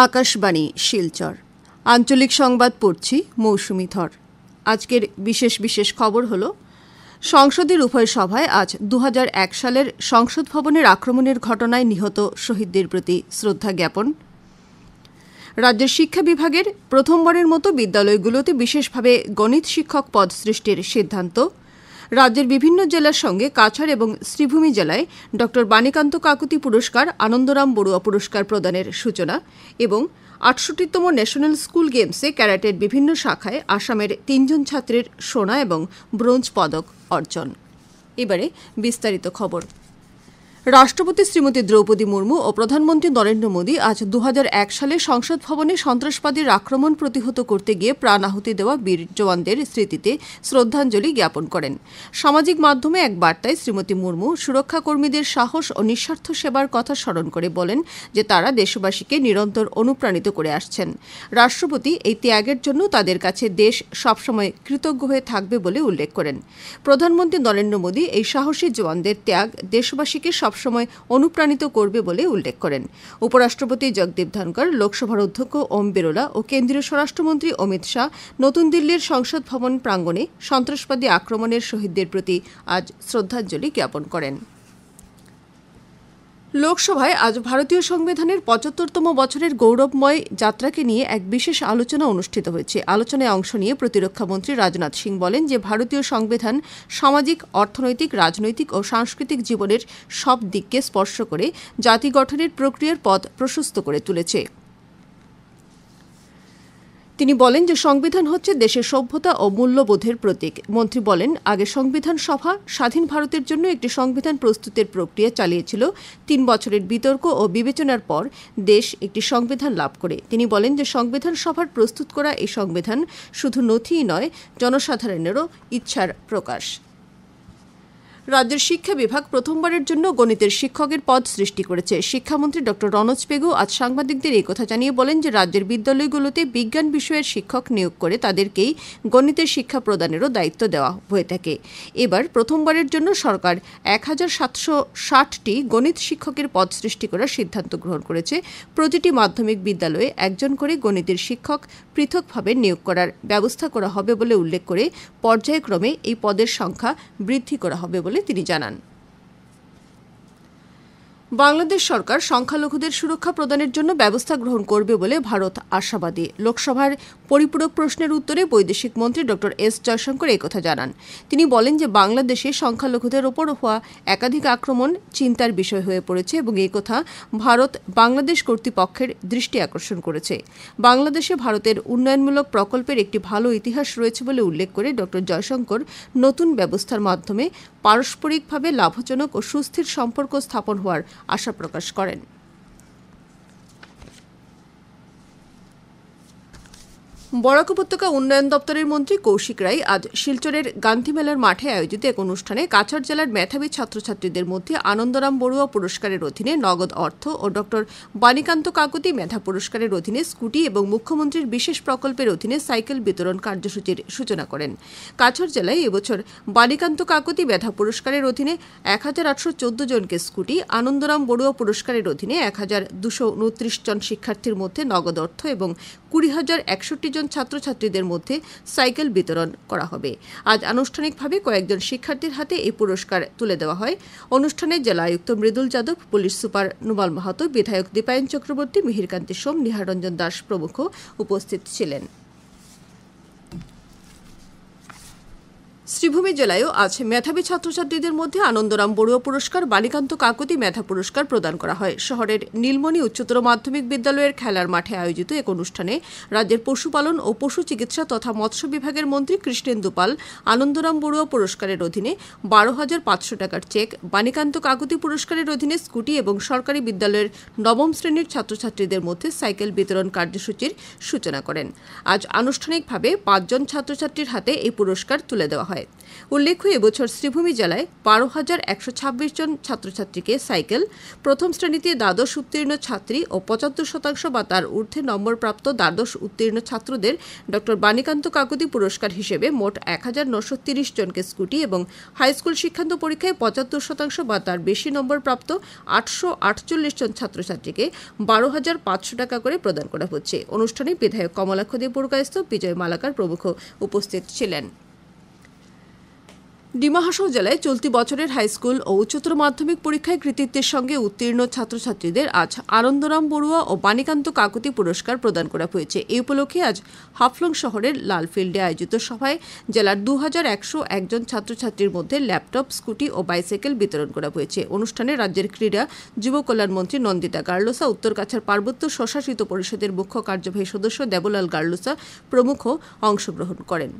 আকাশবাণী শিলচর আঞ্চলিক সংবাদ পড়ছি মৌসুমী ধর। আজকের বিশেষ খবর হল, সংসদের উভয় সভায় আজ 2001 সালের সংসদ ভবনের আক্রমণের ঘটনায় নিহত শহীদদের প্রতি শ্রদ্ধা জ্ঞাপন। রাজ্যের শিক্ষা বিভাগের প্রথমবারের মতো বিদ্যালয়গুলোতে বিশেষভাবে গণিত শিক্ষক পদ সৃষ্টির সিদ্ধান্ত। রাজ্যের বিভিন্ন জেলার সঙ্গে কাছাড় এবং শ্রীভূমি জেলায় ড বাণীকান্ত কাকুতি পুরস্কার, আনন্দরাম বড়ুয়া পুরস্কার প্রদানের সূচনা এবং ৬৮তম ন্যাশনাল স্কুল গেমসে ক্যারাটের বিভিন্ন শাখায় আসামের ৩ জন ছাত্রের সোনা এবং ব্রোঞ্জ পদক অর্জন। এবারে বিস্তারিত খবর। রাষ্ট্রপতি শ্রীমতী দ্রৌপদী মুর্মু ও প্রধানমন্ত্রী নরেন্দ্র মোদী আজ 2001 সালে সংসদ ভবনে সন্ত্রাসবাদীর আক্রমণ প্রতিহত করতে গিয়ে প্রাণ আহুতি দেওয়া বীর জওয়ানদের স্মৃতিতে শ্রদ্ধাঞ্জলি জ্ঞাপন করেন। সামাজিক মাধ্যমে এক বার্তায় শ্রীমতী মুর্মু সুরক্ষাকর্মীদের সাহস ও নিঃস্বার্থ সেবার কথা স্মরণ করে বলেন যে তারা দেশবাসীকে নিরন্তর অনুপ্রাণিত করে আসছেন। রাষ্ট্রপতি এই ত্যাগের জন্য তাদের কাছে দেশ সবসময় কৃতজ্ঞ হয়ে থাকবে বলে উল্লেখ করেন। প্রধানমন্ত্রী নরেন্দ্র মোদী এই সাহসী জওয়ানদের ত্যাগ দেশবাসীকে সবসময় অনুপ্রাণিত করবে বলে উল্লেখ করেন। উপরাষ্ট্রপতি জগদীপ ধনকর, লোকসভার অধ্যক্ষ ওম বিরলা ও কেন্দ্রীয় স্বরাষ্ট্রমন্ত্রী অমিত শাহ নতুন দিল্লির সংসদ ভবন প্রাঙ্গণে সন্ত্রাসবাদী আক্রমণের শহীদদের প্রতি আজ শ্রদ্ধাঞ্জলি জ্ঞাপন করেন। লোকসভায় আজ ভারতীয় সংবিধানের ৭৫তম বছরের গৌরবময় যাত্রাকে নিয়ে এক বিশেষ আলোচনা অনুষ্ঠিত হয়েছে। আলোচনায় অংশ নিয়ে প্রতিরক্ষামন্ত্রী রাজনাথ সিং বলেন যে ভারতীয় সংবিধান সামাজিক, অর্থনৈতিক, রাজনৈতিক ও সাংস্কৃতিক জীবনের সব দিককে স্পর্শ করে জাতি গঠনের প্রক্রিয়ার পথ প্রশস্ত করে তুলেছে। তিনি বলেন যে সংবিধান হচ্ছে দেশের সভ্যতা ও মূল্যবোধের প্রতীক। মন্ত্রী বলেন, আগে সংবিধান সভা স্বাধীন ভারতের জন্য একটি সংবিধান প্রস্তুতের প্রক্রিয়া চালিয়েছিল। ৩ বছরের বিতর্ক ও বিবেচনার পর দেশ একটি সংবিধান লাভ করে। তিনি বলেন যে সংবিধান সভার প্রস্তুত করা এই সংবিধান শুধু নথিই নয়, জনসাধারণেরও ইচ্ছার প্রকাশ। রাজ্যের শিক্ষা বিভাগ প্রথমবারের জন্য গণিতের শিক্ষকের পদ সৃষ্টি করেছে। শিক্ষামন্ত্রী ড রনোজ পেগু আজ সাংবাদিকদের এই কথা জানিয়ে বলেন যে রাজ্যের বিদ্যালয়গুলোতে বিজ্ঞান বিষয়ের শিক্ষক নিয়োগ করে তাদেরকেই গণিতের শিক্ষা প্রদানেরও দায়িত্ব দেওয়া হয়ে থাকে। এবার প্রথমবারের জন্য সরকার ১৭৬০টি গণিত শিক্ষকের পদ সৃষ্টি করার সিদ্ধান্ত গ্রহণ করেছে। প্রতিটি মাধ্যমিক বিদ্যালয়ে একজন করে গণিতের শিক্ষক পৃথকভাবে নিয়োগ করার ব্যবস্থা করা হবে বলে উল্লেখ করে পর্যায়ক্রমে এই পদের সংখ্যা বৃদ্ধি করা হবে বলে তিনি জানান। বাংলাদেশ সরকার সংখ্যালঘুদের সুরক্ষা প্রদানের জন্য ব্যবস্থা গ্রহণ করবে বলে ভারত আশাবাদী। লোকসভার পরিপূরক প্রশ্নের উত্তরে বৈদেশিক মন্ত্রী ড এস জয়শঙ্কর এই কথা জানান। তিনি বলেন যে বাংলাদেশে সংখ্যালঘুদের ওপর হওয়া একাধিক আক্রমণ চিন্তার বিষয় হয়ে পড়েছে এবং এই কথা ভারত বাংলাদেশ কর্তৃপক্ষের দৃষ্টি আকর্ষণ করেছে। বাংলাদেশে ভারতের উন্নয়নমূলক প্রকল্পের একটি ভালো ইতিহাস রয়েছে বলে উল্লেখ করে ড জয়শঙ্কর নতুন ব্যবস্থার মাধ্যমে পারস্পরিকভাবে লাভজনক ও সুস্থির সম্পর্ক স্থাপন হওয়ার আশা প্রকাশ করেন। বরাক উপত্যকা উন্নয়ন দপ্তরের মন্ত্রী কৌশিক রায় আজ শিলচরের গান্ধী মেলার মাঠে আয়োজিত এক অনুষ্ঠানে কাছাড় জেলার মেধাবী ছাত্রছাত্রীদের মধ্যে আনন্দরাম বড়ুয়া পুরস্কারের অধীনে নগদ অর্থ ও ড বাণীকান্ত কাকুতি মেধা পুরস্কারের অধীনে স্কুটি এবং মুখ্যমন্ত্রীর বিশেষ প্রকল্পের অধীনে সাইকেল বিতরণ কার্যসূচির সূচনা করেন। কাছাড় জেলায় এবছর বাণীকান্ত কাকুতি মেধা পুরস্কারের অধীনে ১,৮১৪ জনকে স্কুটি, আনন্দরাম বড়ুয়া পুরস্কারের অধীনে ১,২২৯ জন শিক্ষার্থীর মধ্যে নগদ অর্থ এবং ২০,০৬১ জন ছাত্রছাত্রীদের মধ্যে সাইকেল বিতরণ করা হবে। আজ আনুষ্ঠানিকভাবে কয়েকজন শিক্ষার্থীর হাতে এই পুরস্কার তুলে দেওয়া হয়। অনুষ্ঠানে জেলা আয়ুক্ত মৃদুল যাদব, পুলিশ সুপার নুমাল মাহাতো, বিধায়ক দীপায়ন চক্রবর্তী, মিহিরকান্তি সোম, নিহাররঞ্জন দাস প্রমুখ উপস্থিত ছিলেন। শ্রীভূমি জেলায়ও আজ মেধাবী ছাত্রছাত্রীদের মধ্যে আনন্দরাম বড়ুয়া পুরস্কার, বাণীকান্ত কাকুতি মেধা পুরস্কার প্রদান করা হয়। শহরের নীলমণি উচ্চতর মাধ্যমিক বিদ্যালয়ের খেলার মাঠে আয়োজিত এক অনুষ্ঠানে রাজ্যের পশুপালন ও পশু চিকিৎসা তথা মৎস্য বিভাগের মন্ত্রী কৃষ্ণেন্দু পাল আনন্দরাম বড়ুয়া পুরস্কারের অধীনে ১২,৫০০ টাকার চেক, বাণীকান্ত কাকুতি পুরস্কারের অধীনে স্কুটি এবং সরকারি বিদ্যালয়ের নবম শ্রেণীর ছাত্রছাত্রীদের মধ্যে সাইকেল বিতরণ কার্যসূচির সূচনা করেন। আজ আনুষ্ঠানিকভাবে ৫ জন ছাত্রছাত্রীর হাতে এই পুরস্কার তুলে দেওয়া হয়। হয়। উল্লেখ্য, এবছর শ্রীভূমি জেলায় ১২,১২৬ জন ছাত্রছাত্রীকে সাইকেল, প্রথম শ্রেণীতে দ্বাদশ উত্তীর্ণ ছাত্রী ও ৭৫% বা তার ঊর্ধ্বে নম্বরপ্রাপ্ত দ্বাদশ উত্তীর্ণ ছাত্রদের ড বাণীকান্ত কাকতি পুরস্কার হিসেবে মোট ১,৯৩০ জনকে স্কুটি এবং হাইস্কুল শিক্ষান্ত পরীক্ষায় ৭৫% বা তার বেশি নম্বরপ্রাপ্ত ৮৪৮ জন ছাত্রছাত্রীকে ১২,৫০০ টাকা করে প্রদান করা হচ্ছে। অনুষ্ঠানে বিধায়ক কমলাক্ষ দে পুরকায়স্থ, বিজয় মালাকার প্রমুখ উপস্থিত ছিলেন। ডিমা হাসাও জেলায় চলতি বছরের হাইস্কুল ও উচ্চতর মাধ্যমিক পরীক্ষায় কৃতিত্বের সঙ্গে উত্তীর্ণ ছাত্রছাত্রীদের আজ আনন্দরাম বড়ুয়া ও বাণীকান্ত কাকতি পুরস্কার প্রদান করা হয়েছে। এই উপলক্ষে আজ হাফলং শহরের লালফিল্ডে আয়োজিত সভায় জেলার ২,১০১ জন ছাত্রছাত্রীর মধ্যে ল্যাপটপ, স্কুটি ও বাইসাইকেল বিতরণ করা হয়েছে। অনুষ্ঠানে রাজ্যের ক্রীড়া যুব কল্যাণ মন্ত্রী নন্দিতা গার্লোসা, উত্তর কাছাড় পার্বত্য স্বশাসিত পরিষদের মুখ্য কার্যবাহী সদস্য দেবলাল গার্লোসা প্রমুখ অংশগ্রহণ করেন।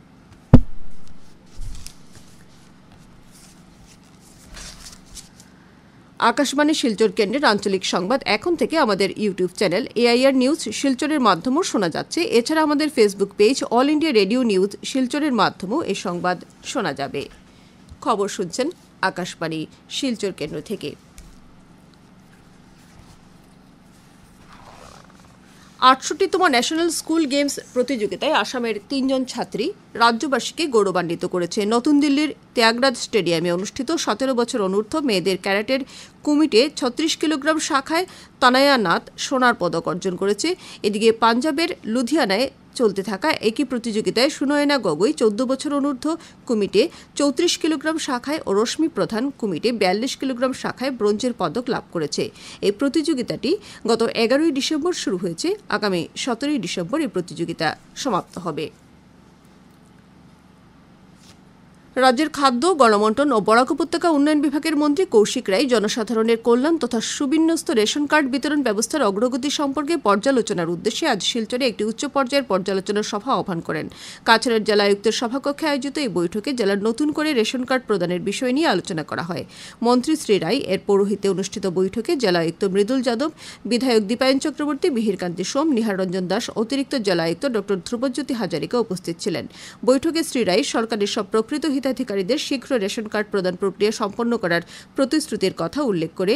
আকাশবাণী শিলচর কেন্দ্রের আঞ্চলিক সংবাদ এখন থেকে আমাদের ইউটিউব চ্যানেল AIR নিউজ শিলচরের মাধ্যমেও শোনা যাচ্ছে। এছাড়া আমাদের Facebook page all India radio news শিলচরের মাধ্যমেও এই সংবাদ শোনা যাবে। খবর শুনছেন আকাশবাণী শিলচর কেন্দ্র থেকে। ৬৮তম ন্যাশনাল স্কুল গেমস প্রতিযোগিতায় আসামের ৩ জন ছাত্রী রাজ্যবাসীকে গৌরবান্বিত করেছে। নতুন দিল্লির ত্যাগরাজ স্টেডিয়ামে অনুষ্ঠিত ১৭ বছর অনূর্ধ্ব মেয়েদের ক্যারাটের কুমিটে ৩৬ কিলোগ্রাম শাখায় তানায়া নাথ সোনার পদক অর্জন করেছে। এদিকে পাঞ্জাবের লুধিয়ানায় চলতে থাকা একই প্রতিযোগিতায় সুনয়না গগৈ ১৪ বছর অনূর্ধ্ব কুমিটে ৩৪ কিলোগ্রাম শাখায় ও রশ্মি প্রধান কুমিটে ৪২ কিলোগ্রাম শাখায় ব্রোঞ্জের পদক লাভ করেছে। এই প্রতিযোগিতাটি গত ১১ই ডিসেম্বর শুরু হয়েছে। আগামী ১৭ই ডিসেম্বর এই প্রতিযোগিতা সমাপ্ত হবে। রাজ্যের খাদ্য, গণবণ্টন ও বরাক উপত্যকা উন্নয়ন বিভাগের মন্ত্রী কৌশিক রায় জনসাধারণের কল্যাণ তথা সুবিন্যস্ত রেশন কার্ড বিতরণ ব্যবস্থার অগ্রগতি সম্পর্কে পর্যালোচনার উদ্দেশ্যে আজ শিলচরে একটি উচ্চ পর্যায়ের পর্যালোচনা সভা আহ্বান করেন। কাছাড়ের জেলা আয়ুক্তের সভাকক্ষে আয়োজিত এই বৈঠকে জেলার নতুন করে রেশন কার্ড প্রদানের বিষয় নিয়ে আলোচনা করা হয়। মন্ত্রী শ্রী রায় এর পৌরোহিত্যে অনুষ্ঠিত বৈঠকে জেলা আয়ুক্ত মৃদুল যাদব, বিধায়ক দীপায়ন চক্রবর্তী, মিহিরকান্তি সোম, নিহার রঞ্জন দাস, অতিরিক্ত জেলা আয়ুক্ত ড ধ্রুবজ্যোতি হাজারিকা উপস্থিত ছিলেন। বৈঠকে শ্রী রায় সরকারের সব প্রকৃত হিতাধিকারীদের শীঘ্র রেশন কার্ড প্রদান প্রক্রিয়া সম্পন্ন করার প্রতিশ্রুতির কথা উল্লেখ করে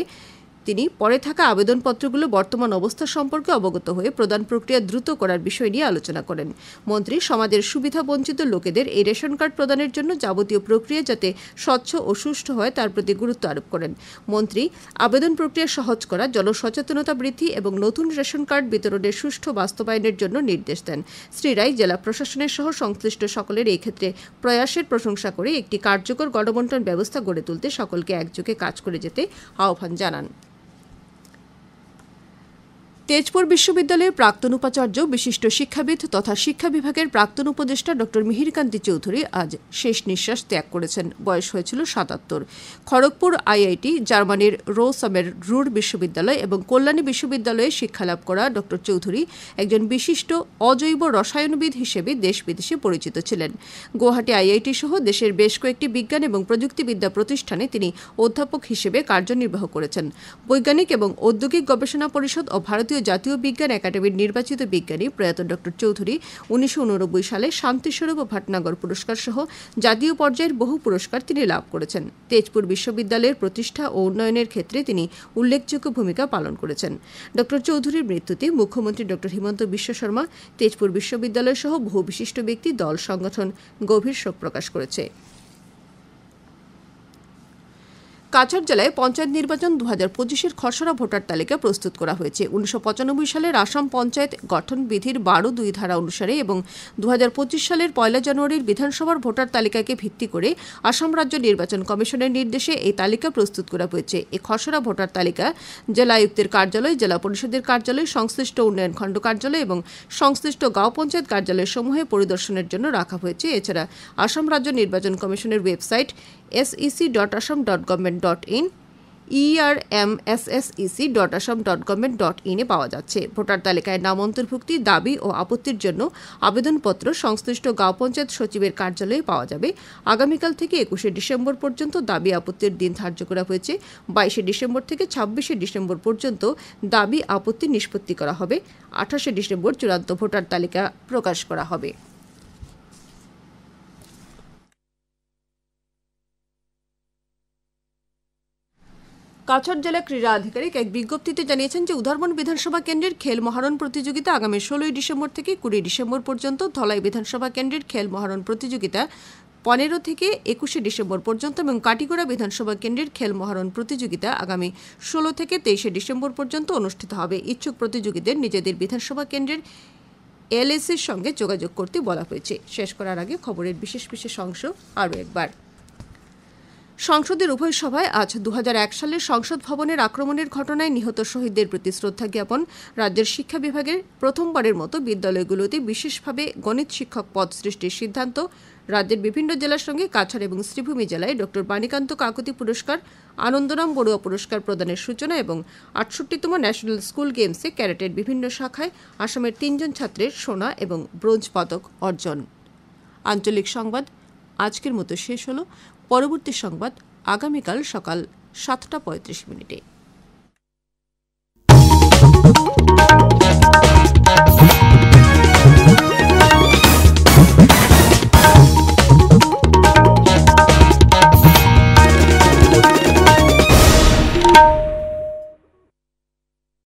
তিনি পরে থাকা আবেদনপত্রগুলো বর্তমান অবস্থা সম্পর্কে অবগত হয়ে প্রদান প্রক্রিয়া দ্রুত করার বিষয় নিয়ে আলোচনা করেন। মন্ত্রী সমাজের সুবিধা বঞ্চিত লোকেদের এই রেশন কার্ড প্রদানের জন্য যাবতীয় প্রক্রিয়া যাতে স্বচ্ছ ও সুষ্ঠু হয় তার প্রতি গুরুত্ব আরোপ করেন। মন্ত্রী আবেদন প্রক্রিয়া সহজ করা, জনসচেতনতা বৃদ্ধি এবং নতুন রেশন কার্ড বিতরণের সুষ্ঠু বাস্তবায়নের জন্য নির্দেশ দেন। শ্রী রায় জেলা প্রশাসনের সহ সংশ্লিষ্ট সকলের এই ক্ষেত্রে প্রয়াসের প্রশংসা করে একটি কার্যকর গণবণ্টন ব্যবস্থা গড়ে তুলতে সকলকে একযোগে কাজ করে যেতে আহ্বান জানান। তেজপুর বিশ্ববিদ্যালয়ের প্রাক্তন উপাচার্য, বিশিষ্ট শিক্ষাবিদ তথা শিক্ষা বিভাগের প্রাক্তন উপদেষ্টা ড মিহিরকান্তি চৌধুরী আজ শেষ নিঃশ্বাস ত্যাগ করেছেন। বয়স হয়েছিল ৭৭। খড়গপুর IIT, জার্মানির রোসামের রুর বিশ্ববিদ্যালয় এবং কল্যাণী বিশ্ববিদ্যালয়ে শিক্ষালাভ করা ড চৌধুরী একজন বিশিষ্ট অজৈব রসায়নবিদ হিসেবে দেশ বিদেশে পরিচিত ছিলেন। গুয়াহাটি IIT সহ দেশের বেশ কয়েকটি বিজ্ঞান এবং প্রযুক্তিবিদ্যা প্রতিষ্ঠানে তিনি অধ্যাপক হিসেবে কার্যনির্বাহ করেছেন। বৈজ্ঞানিক এবং ঔদ্যোগিক গবেষণা পরিষদ ও ভারতীয় জাতীয় বিজ্ঞান একাডেমির নির্বাচিত বিজ্ঞানী প্রয়াত ড চৌধুরী ১৯৮৯ সালে শান্তিস্বরূপ ভটনাগর পুরস্কার সহ জাতীয় পর্যায়ের বহু পুরস্কার তিনি লাভ করেছেন। তেজপুর বিশ্ববিদ্যালয়ের প্রতিষ্ঠা ও উন্নয়নের ক্ষেত্রে তিনি উল্লেখযোগ্য ভূমিকা পালন করেছেন। ড চৌধুরীর মৃত্যুতে মুখ্যমন্ত্রী ড হিমন্ত বিশ্ব শর্মা, তেজপুর বিশ্ববিদ্যালয় সহ বহু বিশিষ্ট ব্যক্তি, দল, সংগঠন গভীর শোক প্রকাশ করেছে। কাছাড় জেলায় পঞ্চায়েত নির্বাচন ২০২৫-এর খসড়া ভোটার তালিকা প্রস্তুত করা হয়েছে। ১৯৯৫ সালের আসাম পঞ্চায়েত গঠন বিধির ১২(২) ধারা অনুসারে এবং ২০২৫ সালের ১ জানুয়ারির বিধানসভার ভোটার তালিকাকে ভিত্তি করে আসাম রাজ্য নির্বাচন কমিশনের নির্দেশে এই তালিকা প্রস্তুত করা হয়েছে। এই খসড়া ভোটার তালিকা জেলা আয়ুক্তের কার্যালয়, জেলা পরিষদের কার্যালয়, সংশ্লিষ্ট উন্নয়ন খণ্ড কার্যালয় এবং সংশ্লিষ্ট গাঁও পঞ্চায়েত কার্যালয় সমূহে পরিদর্শনের জন্য রাখা হয়েছে। এছাড়া আসাম রাজ্য নির্বাচন কমিশনের ওয়েবসাইট sec.assam.government.in, ermssec.assam.government.in এ পাওয়া যাচ্ছে। ভোটার তালিকায় নাম অন্তর্ভুক্তি, দাবি ও আপত্তির জন্য আবেদনপত্র সংশ্লিষ্ট গাঁও পঞ্চায়েত সচিবের কার্যালয়ে পাওয়া যাবে। আগামীকাল থেকে ২১শে ডিসেম্বর পর্যন্ত দাবি আপত্তির দিন ধার্য করা হয়েছে। ২২শে ডিসেম্বর থেকে ২৬শে ডিসেম্বর পর্যন্ত দাবি আপত্তি নিষ্পত্তি করা হবে। ২৮শে ডিসেম্বর চূড়ান্ত ভোটার তালিকা প্রকাশ করা হবে। কাছাড় জেলা ক্রীড়া আধিকারিক এক বিজ্ঞপ্তিতে জানিয়েছেন যে উধারবন বিধানসভা কেন্দ্রের খেল মহারণ প্রতিযোগিতা আগামী 16 ডিসেম্বর থেকে 20 ডিসেম্বর পর্যন্ত, ধলাই বিধানসভা কেন্দ্রের খেল মহারণ প্রতিযোগিতা 15 থেকে 21 ডিসেম্বর পর্যন্ত এবং কাটিগড়া বিধানসভা কেন্দ্রের খেল মহারণ প্রতিযোগিতা আগামী 16 থেকে 23 ডিসেম্বর পর্যন্ত অনুষ্ঠিত হবে। ইচ্ছুক প্রতিযোগীদের নিজেদের বিধানসভা কেন্দ্রের এলএসির সঙ্গে যোগাযোগ করতে বলা হয়েছে। শেষ করার আগে খবরের বিশেষ বিশেষ অংশ আরও একবার। সংসদের উভয় সভায় আজ 2001 সালের সংসদ ভবনের আক্রমণের ঘটনায় নিহত শহীদদের প্রতি শ্রদ্ধা জ্ঞাপন। রাজ্যের শিক্ষা বিভাগের প্রথমবারের মতো বিদ্যালয়গুলোতে বিশেষভাবে গণিত শিক্ষক পদ সৃষ্টির সিদ্ধান্ত। রাজ্যের বিভিন্ন জেলার সঙ্গে কাছাড় এবং শ্রীভূমি জেলায় ডক্টর বাণীকান্ত কাকতি পুরস্কার, আনন্দরাম বড়ুয়া পুরস্কার প্রদানের সূচনা এবং 68তম ন্যাশনাল স্কুল গেমসে ক্যারেটের বিভিন্ন শাখায় আসামের 3 জন ছাত্রের সোনা এবং ব্রোঞ্জ পদক অর্জন। আঞ্চলিক সংবাদ আজকের মতো শেষ হলো। পরবর্তী সংবাদ আগামীকাল সকাল 7:35।